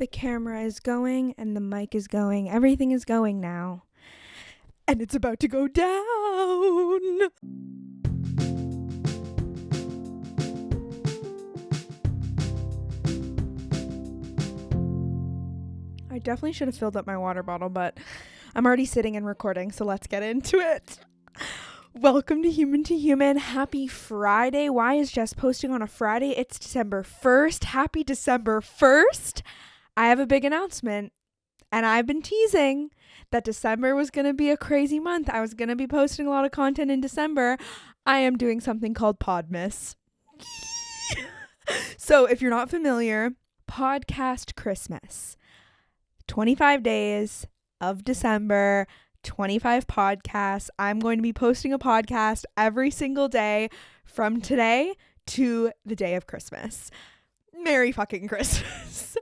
The camera is going and the mic is going. Everything is going now. And it's about to go down. I definitely should have filled up my water bottle, but I'm already sitting and recording, so let's get into it. Welcome to Human. Happy Friday. Why is Jess posting on a Friday? It's December 1st. Happy December 1st. I have a big announcement, and I've been teasing that December was going to be a crazy month. I was going to be posting a lot of content in December. I am doing something called Podmas. So if you're not familiar, Podcast Christmas. 25 days of December, 25 podcasts. I'm going to be posting a podcast every single day from today to the day of Christmas. Merry fucking Christmas.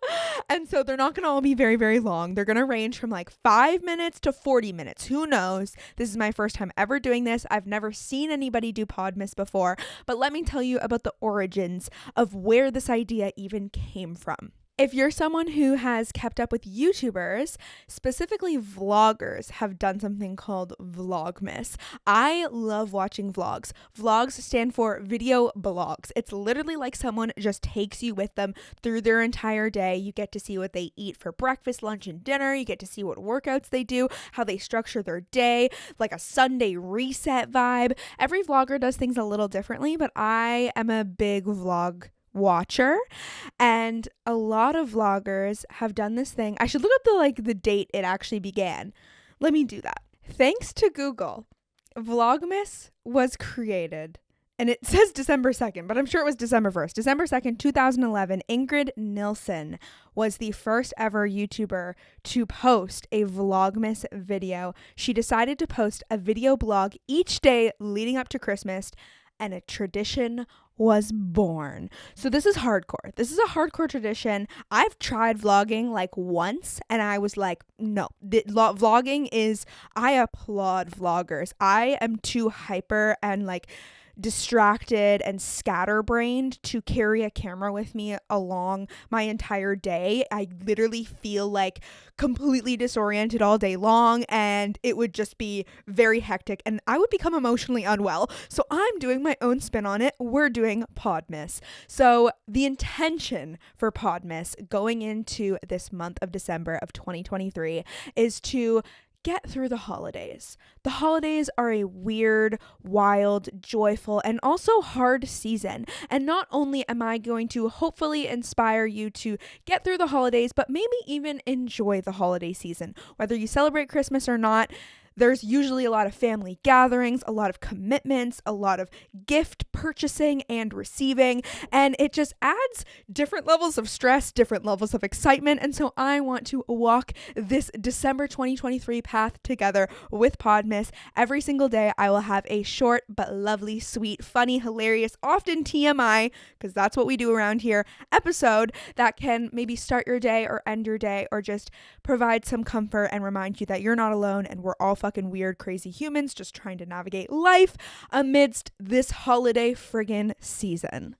And so they're not going to all be very, very long. They're going to range from like 5 minutes to 40 minutes. Who knows? This is my first time ever doing this. I've never seen anybody do Podmas before. But let me tell you about the origins of where this idea even came from. If you're someone who has kept up with YouTubers, specifically vloggers have done something called Vlogmas. I love watching vlogs. Vlogs stand for video blogs. It's literally like someone just takes you with them through their entire day. You get to see what they eat for breakfast, lunch, and dinner. You get to see what workouts they do, how they structure their day, like a Sunday reset vibe. Every vlogger does things a little differently, but I am a big vlog watcher, and a lot of vloggers have done this thing. I should look up the date it actually began. Let me do that. Thanks to Google, Vlogmas was created, and it says December 2nd, but I'm sure it was December 1st. December 2nd, 2011, Ingrid Nilsson was the first ever YouTuber to post a Vlogmas video. She decided to post a video blog each day leading up to Christmas, and a tradition was born. So this is hardcore. This is a hardcore tradition. I've tried vlogging like once and I was like, no, vlogging is, I applaud vloggers. I am too hyper and like distracted and scatterbrained to carry a camera with me along my entire day. I literally feel like completely disoriented all day long, and it would just be very hectic and I would become emotionally unwell. So I'm doing my own spin on it. We're doing Podmas. So the intention for Podmas going into this month of December of 2023 is to get through the holidays. The holidays are a weird, wild, joyful, and also hard season. And not only am I going to hopefully inspire you to get through the holidays, but maybe even enjoy the holiday season. Whether you celebrate Christmas or not, there's usually a lot of family gatherings, a lot of commitments, a lot of gift purchasing and receiving, and it just adds different levels of stress, different levels of excitement. And so I want to walk this December 2023 path together with Podmas. Every single day I will have a short but lovely, sweet, funny, hilarious, often TMI, because that's what we do around here, episode that can maybe start your day or end your day or just provide some comfort and remind you that you're not alone and we're all fucking weird, crazy humans just trying to navigate life amidst this holiday friggin' season.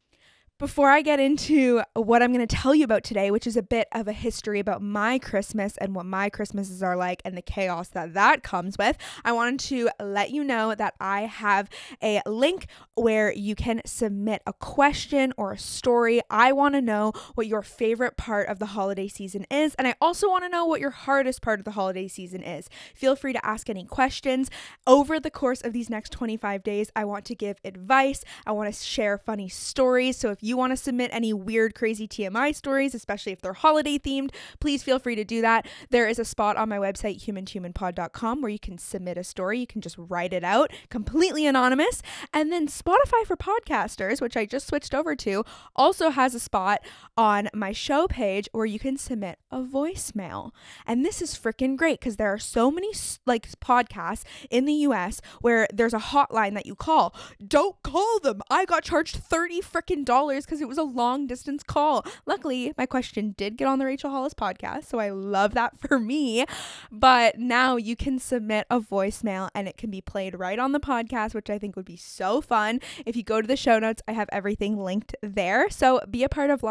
Before I get into what I'm going to tell you about today, which is a bit of a history about my Christmas and what my Christmases are like and the chaos that comes with, I wanted to let you know that I have a link where you can submit a question or a story. I want to know what your favorite part of the holiday season is, and I also want to know what your hardest part of the holiday season is. Feel free to ask any questions. Over the course of these next 25 days, I want to give advice. I want to share funny stories. So if you want to submit any weird, crazy TMI stories, especially if they're holiday themed, please feel free to do that. There is a spot on my website, humanpod.com, where you can submit a story. You can just write it out, completely anonymous. And then Spotify for podcasters, which I just switched over to, also has a spot on my show page where you can submit a voicemail. And this is freaking great because there are so many like podcasts in the US where there's a hotline that you call. Don't call them. I got charged $30 freaking because it was a long distance call. Luckily, my question did get on the Rachel Hollis podcast, so I love that for me. But now you can submit a voicemail and it can be played right on the podcast, which I think would be so fun. If you go to the show notes, I have everything linked there. So be a part of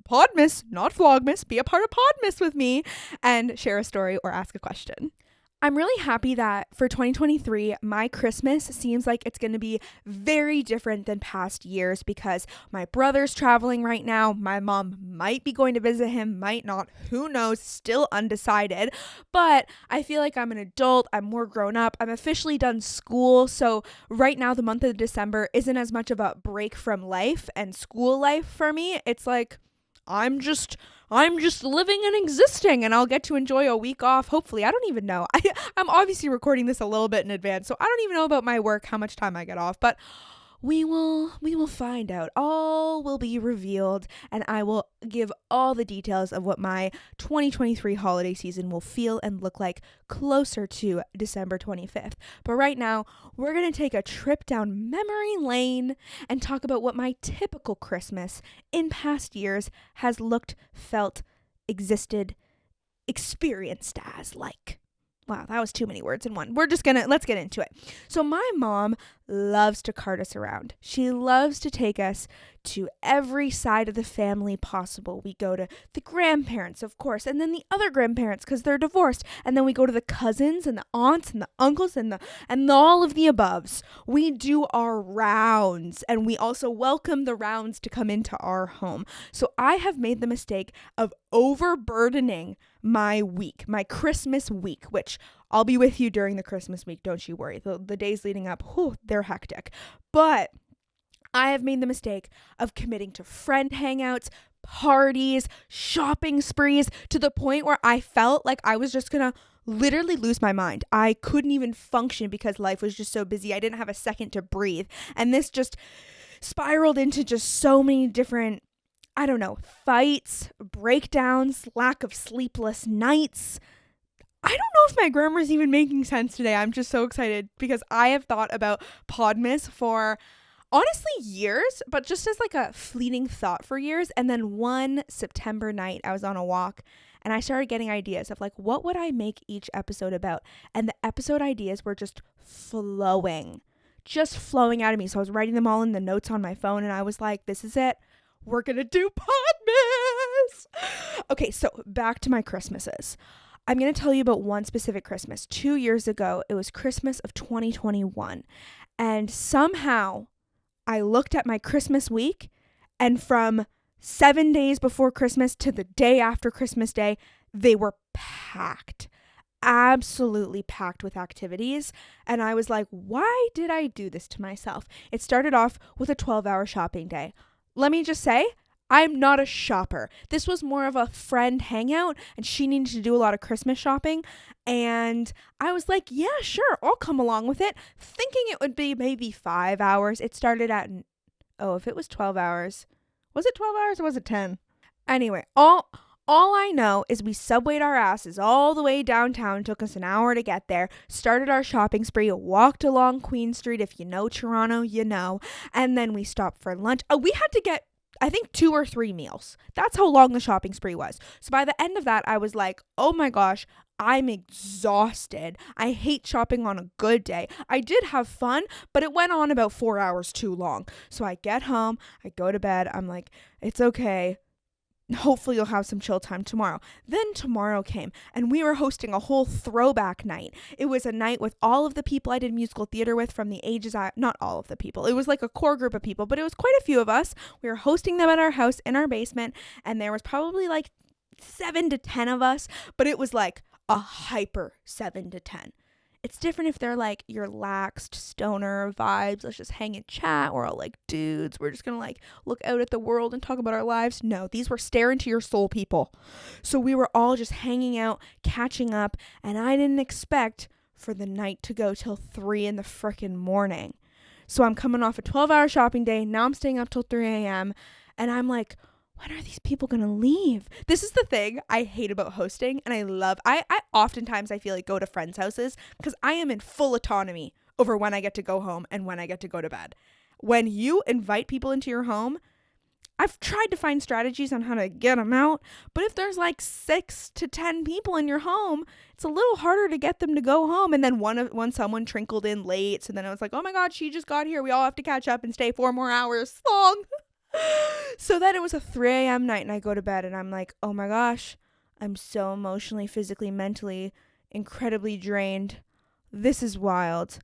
Podmas, not Vlogmas, be a part of Podmas with me and share a story or ask a question. I'm really happy that for 2023, my Christmas seems like it's going to be very different than past years because my brother's traveling right now. My mom might be going to visit him, might not. Who knows? Still undecided. But I feel like I'm an adult. I'm more grown up. I'm officially done school. So right now, the month of December isn't as much of a break from life and school life for me. It's like I'm just living and existing, and I'll get to enjoy a week off. Hopefully. I don't even know. I'm obviously recording this a little bit in advance, so I don't even know about my work, how much time I get off, but we will find out. All will be revealed, and I will give all the details of what my 2023 holiday season will feel and look like closer to December 25th. But right now, we're going to take a trip down memory lane and talk about what my typical Christmas in past years has looked, felt, existed, experienced as like. Wow, that was too many words in one. Let's get into it. So my mom loves to cart us around. She loves to take us to every side of the family possible. We go to the grandparents, of course, and then the other grandparents because they're divorced. And then we go to the cousins and the aunts and the uncles and all of the aboves. We do our rounds, and we also welcome the rounds to come into our home. So I have made the mistake of overburdening my week, my Christmas week, which I'll be with you during the Christmas week. Don't you worry. The days leading up, they're hectic. But I have made the mistake of committing to friend hangouts, parties, shopping sprees to the point where I felt like I was just going to literally lose my mind. I couldn't even function because life was just so busy. I didn't have a second to breathe. And this just spiraled into just so many different, fights, breakdowns, lack of sleepless nights. I don't know if my grammar is even making sense today. I'm just so excited because I have thought about Podmas for honestly years, but just as like a fleeting thought for years. And then one September night, I was on a walk and I started getting ideas of like, what would I make each episode about? And the episode ideas were just flowing out of me. So I was writing them all in the notes on my phone and I was like, this is it. We're going to do Podmas. Okay, so back to my Christmases. I'm going to tell you about one specific Christmas. 2 years ago, it was Christmas of 2021. And somehow I looked at my Christmas week, and from 7 days before Christmas to the day after Christmas Day, they were packed. Absolutely packed with activities. And I was like, why did I do this to myself? It started off with a 12-hour shopping day. Let me just say, I'm not a shopper. This was more of a friend hangout, and she needed to do a lot of Christmas shopping. And I was like, yeah, sure, I'll come along with it, thinking it would be maybe 5 hours. It started at, if it was 12 hours, was it 12 hours or was it 10? Anyway, all I know is we subwayed our asses all the way downtown. Took us an hour to get there. Started our shopping spree. Walked along Queen Street. If you know Toronto, you know. And then we stopped for lunch. We had to get, I think, 2 or 3 meals. That's how long the shopping spree was. So by the end of that, I was like, oh my gosh, I'm exhausted. I hate shopping on a good day. I did have fun, but it went on about 4 hours too long. So I get home, I go to bed. I'm like, it's okay. Hopefully you'll have some chill time tomorrow. Then tomorrow came and we were hosting a whole throwback night. It was a night with all of the people I did musical theater with from the ages not all of the people. It was like a core group of people, but it was quite a few of us. We were hosting them at our house in our basement, and there was probably like 7 to 10 of us, but it was like a hyper 7 to 10. It's different if they're like your laxed stoner vibes. Let's just hang and chat. We're all like dudes. We're just going to like look out at the world and talk about our lives. No, these were stare into your soul people. So we were all just hanging out, catching up. And I didn't expect for the night to go till 3 in the frickin' morning. So I'm coming off a 12-hour shopping day. Now I'm staying up till 3 a.m. And I'm like, when are these people going to leave? This is the thing I hate about hosting, and I oftentimes I feel like go to friends' houses because I am in full autonomy over when I get to go home and when I get to go to bed. When you invite people into your home, I've tried to find strategies on how to get them out, but if there's like 6 to 10 people in your home, it's a little harder to get them to go home. And then someone trickled in late, so then I was like, oh my God, she just got here. We all have to catch up and stay 4 more hours long. So then it was a 3 a.m. night and I go to bed and I'm like, oh my gosh, I'm so emotionally, physically, mentally, incredibly drained. This is wild.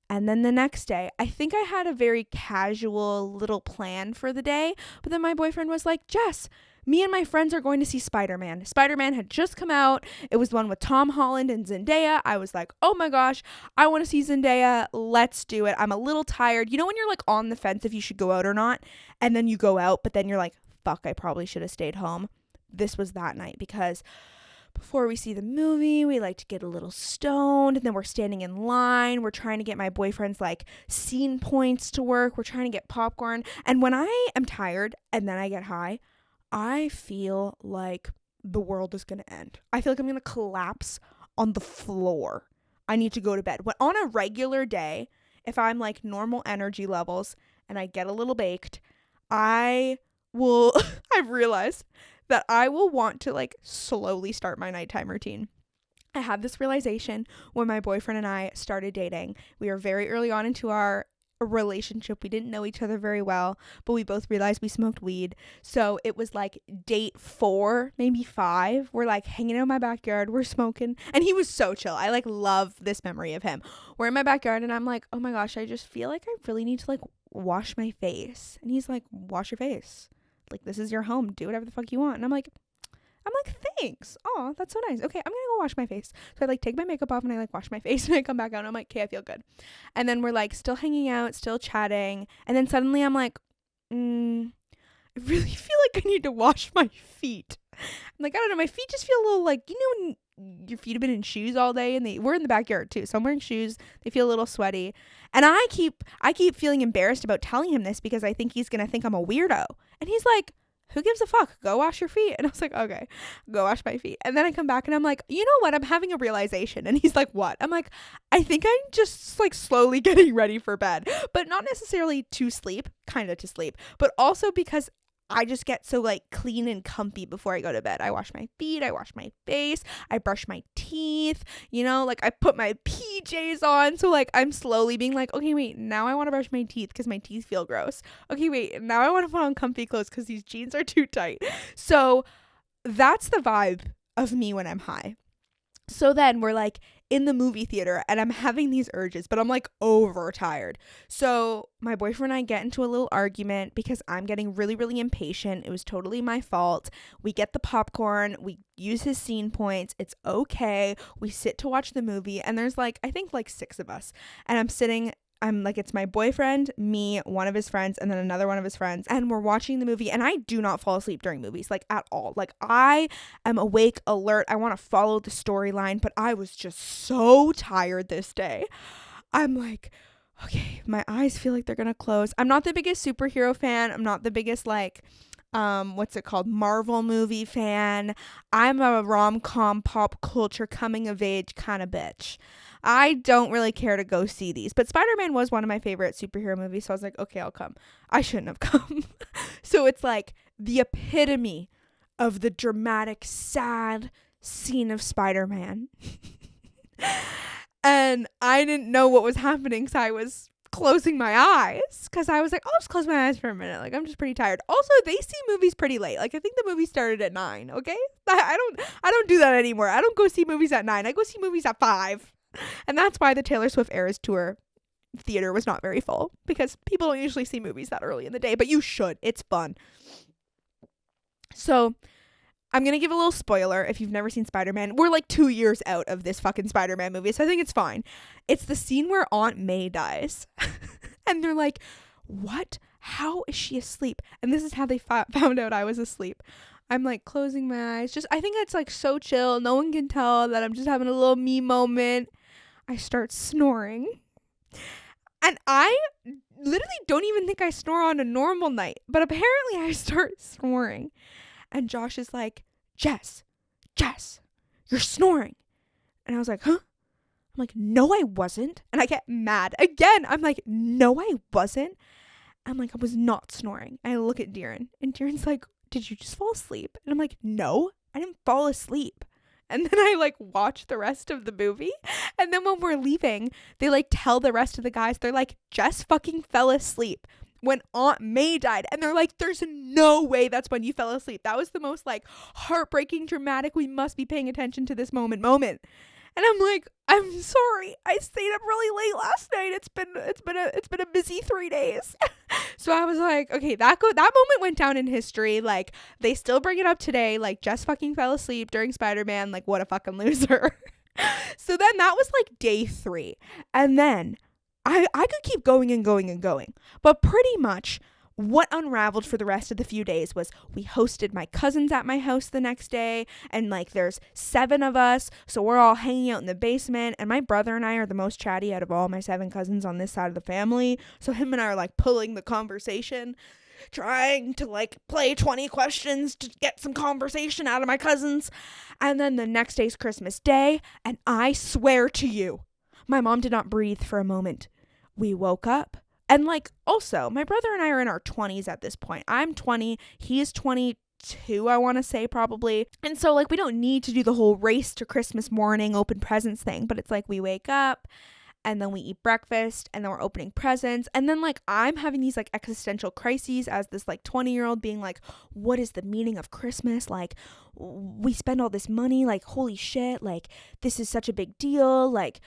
And then the next day, I think I had a very casual little plan for the day. But then my boyfriend was like, Jess, me and my friends are going to see Spider-Man. Spider-Man had just come out. It was the one with Tom Holland and Zendaya. I was like, oh my gosh, I want to see Zendaya. Let's do it. I'm a little tired. You know when you're like on the fence if you should go out or not? And then you go out, but then you're like, fuck, I probably should have stayed home. This was that night because before we see the movie, we like to get a little stoned, and then we're standing in line. We're trying to get my boyfriend's like scene points to work. We're trying to get popcorn. And when I am tired and then I get high, I feel like the world is going to end. I feel like I'm going to collapse on the floor. I need to go to bed. When on a regular day, if I'm like normal energy levels and I get a little baked, I've realized that I will want to like slowly start my nighttime routine. I had this realization when my boyfriend and I started dating. We were very early on into our relationship. We didn't know each other very well, but we both realized we smoked weed. So it was like date 4, maybe 5. We're like hanging out in my backyard. We're smoking. And he was so chill. I like love this memory of him. We're in my backyard and I'm like, oh my gosh, I just feel like I really need to like wash my face. And he's like, wash your face. Like, this is your home. Do whatever the fuck you want. And I'm like, thanks. Oh, that's so nice. Okay, I'm gonna go wash my face. So I like take my makeup off and I like wash my face and I come back out and I'm like, okay, I feel good. And then we're like still hanging out, still chatting. And then suddenly I'm like, I really feel like I need to wash my feet. I'm like, I don't know, my feet just feel a little like, you know, when your feet have been in shoes all day and we're in the backyard too. So I'm wearing shoes. They feel a little sweaty. And I keep feeling embarrassed about telling him this because I think he's going to think I'm a weirdo. And he's like, who gives a fuck? Go wash your feet. And I was like, okay, go wash my feet. And then I come back and I'm like, you know what? I'm having a realization. And he's like, what? I'm like, I think I'm just like slowly getting ready for bed, but not necessarily to sleep, kind of to sleep, but also because I just get so like clean and comfy before I go to bed. I wash my feet, I wash my face, I brush my teeth, you know, like I put my PJs on. So like I'm slowly being like, okay, wait, now I want to brush my teeth because my teeth feel gross. Okay, wait, now I want to put on comfy clothes because these jeans are too tight. So that's the vibe of me when I'm high. So then we're like in the movie theater and I'm having these urges, but I'm like overtired. So my boyfriend and I get into a little argument because I'm getting really, really impatient. It was totally my fault. We get the popcorn. We use his scene points. It's okay. We sit to watch the movie and there's like, I think like 6 of us. And I'm like, it's my boyfriend, me, one of his friends, and then another one of his friends. And we're watching the movie and I do not fall asleep during movies, like at all. Like I am awake, alert. I want to follow the storyline, but I was just so tired this day. I'm like, okay, my eyes feel like they're going to close. I'm not the biggest superhero fan. I'm not the biggest like, what's it called? Marvel movie fan. I'm a rom-com pop culture coming of age kind of bitch. I don't really care to go see these, but Spider-Man was one of my favorite superhero movies. So I was like, okay, I'll come. I shouldn't have come. So it's like the epitome of the dramatic, sad scene of Spider-Man. And I didn't know what was happening. So I was closing my eyes because I was like, I'll just close my eyes for a minute. Like, I'm just pretty tired. Also, they see movies pretty late. Like, I think the movie started at 9. Okay. I don't do that anymore. I don't go see movies at 9. I go see movies at 5. And that's why the Taylor Swift Eras Tour theater was not very full, because people don't usually see movies that early in the day, but you should. It's fun. So I'm going to give a little spoiler if you've never seen Spider-Man. We're like 2 years out of this fucking Spider-Man movie, so I think it's fine. It's the scene where Aunt May dies. And they're like, what? How is she asleep? And this is how they found out I was asleep. I'm like closing my eyes. I think it's like so chill. No one can tell that I'm just having a little me moment. I start snoring. And I literally don't even think I snore on a normal night. But apparently I start snoring. And Josh is like, Jess, you're snoring. And I was like, huh? I'm like, no, I wasn't. And I get mad again. I'm like, no, I wasn't. I'm like, I was not snoring. And I look at Darren. And Darren's like, did you just fall asleep? And I'm like, no, I didn't fall asleep. And then I like watch the rest of the movie. And then when we're leaving, they like tell the rest of the guys, they're like, Jess fucking fell asleep. when Aunt May died. And they're like, there's no way that's when you fell asleep. That was the most like heartbreaking, dramatic, we must be paying attention to this moment. And I'm like, I'm sorry, I stayed up really late last night. It's been a busy 3 days. So I was like, okay, that moment went down in history. Like, they still bring it up today. Like, Jess fucking fell asleep during Spider-Man. Like, what a fucking loser. So then that was like day 3. And then I could keep going and going and going. But pretty much what unraveled for the rest of the few days was we hosted my cousins at my house the next day, and like there's 7 of us, so we're all hanging out in the basement, and my brother and I are the most chatty out of all my 7 cousins on this side of the family, so him and I are like pulling the conversation, trying to like play 20 questions to get some conversation out of my cousins. And then the next day's Christmas Day, and I swear to you, my mom did not breathe for a moment. We woke up. And like, also, my brother and I are in our 20s at this point. I'm 20. He is 22, I want to say, probably. And so like, we don't need to do the whole race to Christmas morning open presents thing. But it's like, we wake up and then we eat breakfast and then we're opening presents. And then like, I'm having these like existential crises as this like 20-year-old being like, what is the meaning of Christmas? Like, we spend all this money, like, holy shit, like, this is such a big deal. Like,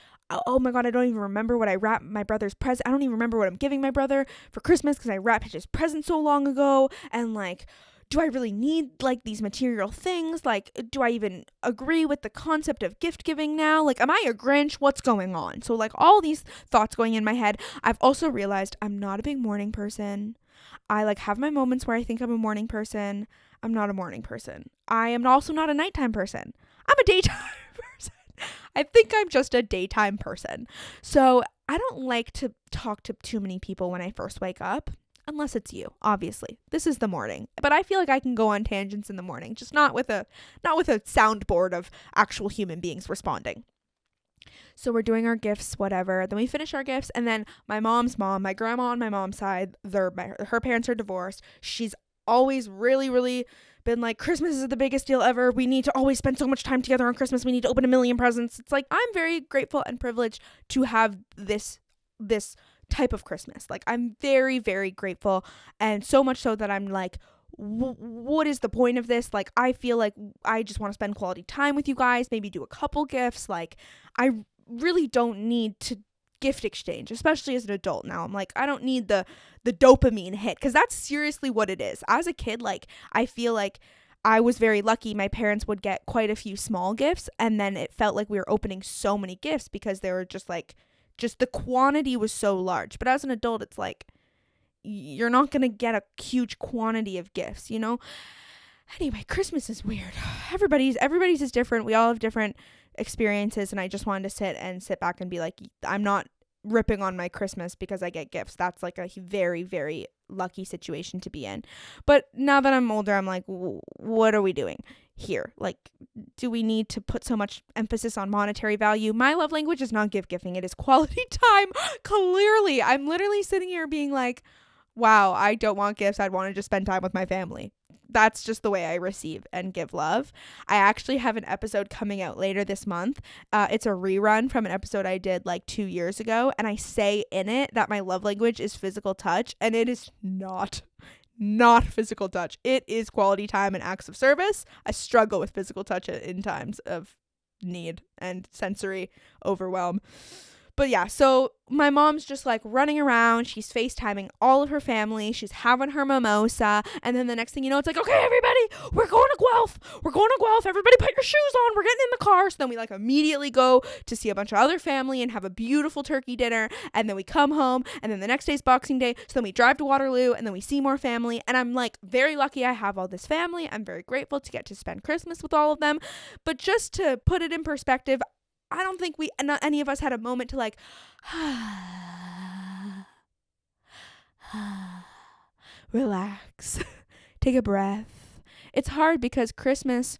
oh my God, I don't even remember what I wrapped my brother's present. I don't even remember what I'm giving my brother for Christmas because I wrapped his present so long ago. And like, do I really need like these material things? Like, do I even agree with the concept of gift giving now? Like, am I a Grinch? What's going on? So like all these thoughts going in my head. I've also realized I'm not a big morning person. I like have my moments where I think I'm a morning person. I'm not a morning person. I am also not a nighttime person. I'm a daytime person. I think I'm just a daytime person. So I don't like to talk to too many people when I first wake up, unless it's you, obviously. This is the morning. But I feel like I can go on tangents in the morning, just not with a soundboard of actual human beings responding. So we're doing our gifts, whatever. Then we finish our gifts, and then my mom's mom, my grandma on my mom's side, her parents are divorced. She's always really, really been like, Christmas is the biggest deal ever. We need to always spend so much time together on Christmas. We need to open 1 million presents. It's like, I'm very grateful and privileged to have this type of Christmas. Like, I'm very, very grateful. And so much so that I'm like, what is the point of this? Like, I feel like I just want to spend quality time with you guys, maybe do a couple gifts. Like, I really don't need to gift exchange, especially as an adult now. I'm like, I don't need the dopamine hit, because that's seriously what it is. As a kid, like, I feel like I was very lucky. My parents would get quite a few small gifts, and then it felt like we were opening so many gifts because they were just the quantity was so large. But as an adult, it's like, you're not going to get a huge quantity of gifts, you know? Anyway, Christmas is weird. Everybody's is different. We all have different experiences, and I just wanted to sit back and be like, I'm not ripping on my Christmas because I get gifts. That's like a very, very lucky situation to be in. But now that I'm older, I'm like, what are we doing here? Like, do we need to put so much emphasis on monetary value? My love language is not gift giving. It is quality time. Clearly, I'm literally sitting here being like, wow, I don't want gifts. I'd want to just spend time with my family. That's just the way I receive and give love. I actually have an episode coming out later this month. It's a rerun from an episode I did like 2 years ago. And I say in it that my love language is physical touch. And it is not physical touch. It is quality time and acts of service. I struggle with physical touch in times of need and sensory overwhelm. But yeah, so my mom's just like running around. She's FaceTiming all of her family. She's having her mimosa. And then the next thing you know, it's like, okay, everybody, we're going to Guelph. We're going to Guelph. Everybody put your shoes on. We're getting in the car. So then we like immediately go to see a bunch of other family and have a beautiful turkey dinner. And then we come home. And then the next day's Boxing Day. So then we drive to Waterloo and then we see more family. And I'm like very lucky I have all this family. I'm very grateful to get to spend Christmas with all of them. But just to put it in perspective, I don't think not any of us had a moment to like, relax, take a breath. It's hard because Christmas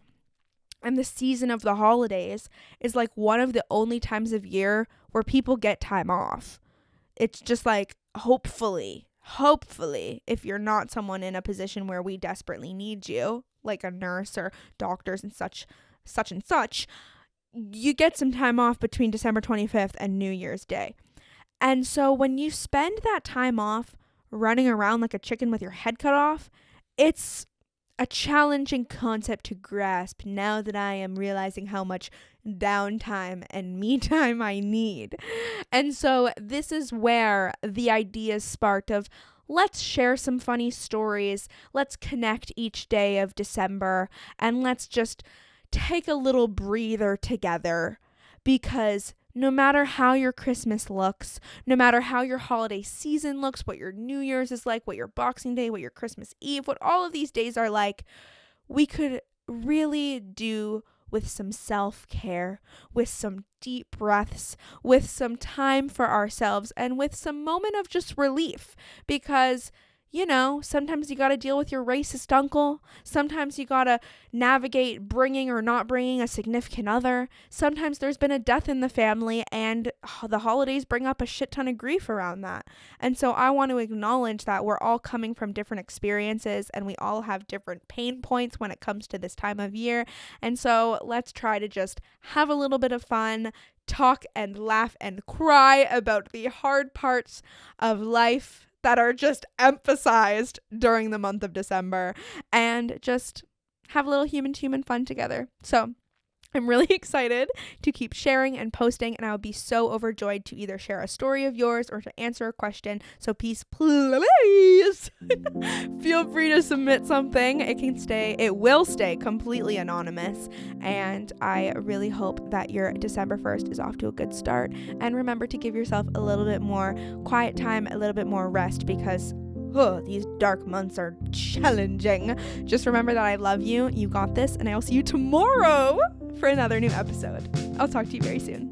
and the season of the holidays is like one of the only times of year where people get time off. It's just like, hopefully, if you're not someone in a position where we desperately need you, like a nurse or doctors and such, you get some time off between December 25th and New Year's Day. And so when you spend that time off running around like a chicken with your head cut off. It's a challenging concept to grasp now that I am realizing how much downtime and me time I need. And so this is where the ideas sparked of, let's share some funny stories, let's connect each day of December, and let's just take a little breather together, because no matter how your Christmas looks, no matter how your holiday season looks, what your New Year's is like, what your Boxing Day, what your Christmas Eve, what all of these days are like, we could really do with some self-care, with some deep breaths, with some time for ourselves, and with some moment of just relief. Because, you know, sometimes you got to deal with your racist uncle. Sometimes you got to navigate bringing or not bringing a significant other. Sometimes there's been a death in the family, and the holidays bring up a shit ton of grief around that. And so I want to acknowledge that we're all coming from different experiences, and we all have different pain points when it comes to this time of year. And so let's try to just have a little bit of fun, talk and laugh and cry about the hard parts of life that are just emphasized during the month of December, and just have a little human-to-human fun together. So I'm really excited to keep sharing and posting, and I would be so overjoyed to either share a story of yours or to answer a question. So please feel free to submit something. It will stay completely anonymous, and I really hope that your December 1st is off to a good start. And remember to give yourself a little bit more quiet time, a little bit more rest, because these dark months are challenging. Just remember that I love you. You got this, and I will see you tomorrow for another new episode. I'll talk to you very soon.